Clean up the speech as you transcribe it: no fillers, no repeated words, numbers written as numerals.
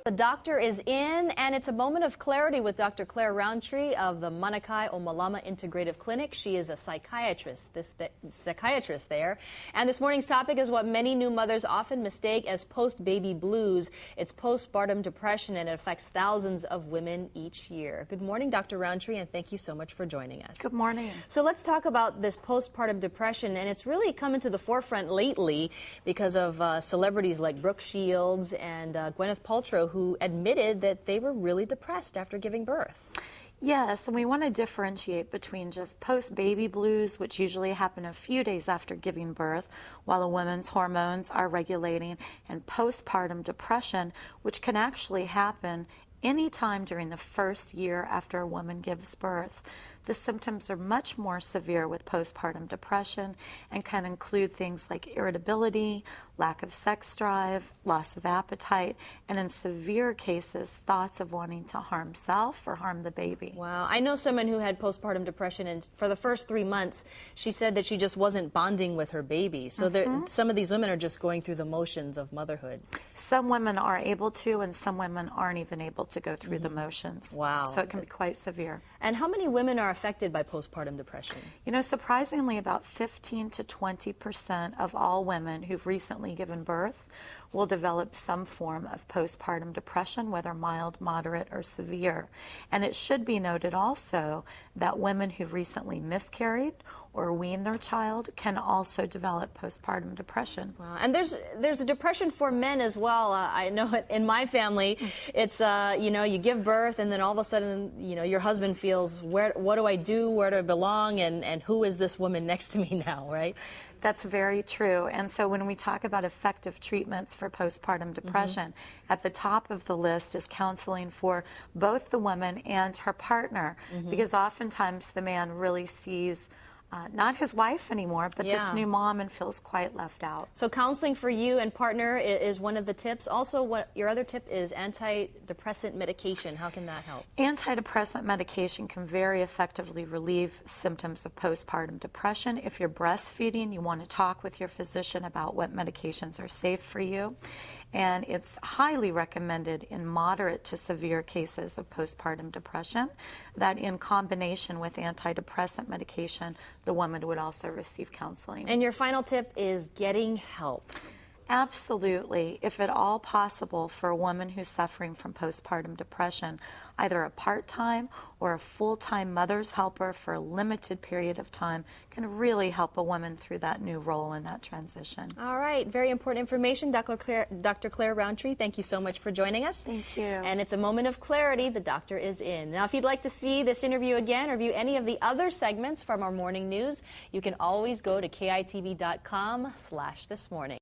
The doctor is in, and it's a moment of clarity with Dr. Claire Roundtree of the Manakai Omalama Integrative Clinic. She is a psychiatrist there. And this morning's topic is what many new mothers often mistake as post-baby blues. It's postpartum depression, and it affects thousands of women each year. Good morning, Dr. Roundtree, and thank you so much for joining us. Good morning. So let's talk about this postpartum depression, and it's really coming to the forefront lately because of celebrities like Brooke Shields and Gwyneth Paltrow, who admitted that they were really depressed after giving birth. Yes, and we want to differentiate between just post-baby blues, which usually happen a few days after giving birth while a woman's hormones are regulating, and postpartum depression, which can actually happen anytime during the first year after a woman gives birth. The symptoms are much more severe with postpartum depression and can include things like irritability, lack of sex drive, loss of appetite, and in severe cases, thoughts of wanting to harm self or harm the baby. Wow. I know someone who had postpartum depression, and for the first 3 months, she said that she just wasn't bonding with her baby. So some of these women are just going through the motions of motherhood. Some women are able to, and some women aren't even able to go through the motions. Wow. So it can be quite severe. And how many women are affected by postpartum depression? You know, surprisingly, about 15 to 20% of all women who've recently given birth will develop some form of postpartum depression, whether mild, moderate, or severe. And it should be noted also that women who've recently miscarried or weaned their child can also develop postpartum depression. Wow. And there's a depression for men as well. I know it in my family. It's you know, you give birth and then all of a sudden, you know, your husband feels, what do I do? Where do I belong? And who is this woman next to me now, right? That's very true. And so when we talk about effective treatments for postpartum depression, at the top of the list is counseling for both the woman and her partner, because oftentimes the man really sees not his wife anymore, but this new mom, and feels quite left out. So counseling for you and partner is one of the tips. Also, what your other tip is antidepressant medication. How can that help? Antidepressant medication can very effectively relieve symptoms of postpartum depression. If you're breastfeeding, you want to talk with your physician about what medications are safe for you. And it's highly recommended in moderate to severe cases of postpartum depression that in combination with antidepressant medication, the woman would also receive counseling. And your final tip is getting help. Absolutely. If at all possible for a woman who's suffering from postpartum depression, either a part-time or a full-time mother's helper for a limited period of time can really help a woman through that new role in that transition. All right. Very important information. Dr. Claire Roundtree, thank you so much for joining us. Thank you. And it's a moment of clarity. The doctor is in. Now, if you'd like to see this interview again or view any of the other segments from our morning news, you can always go to kitv.com/thismorning.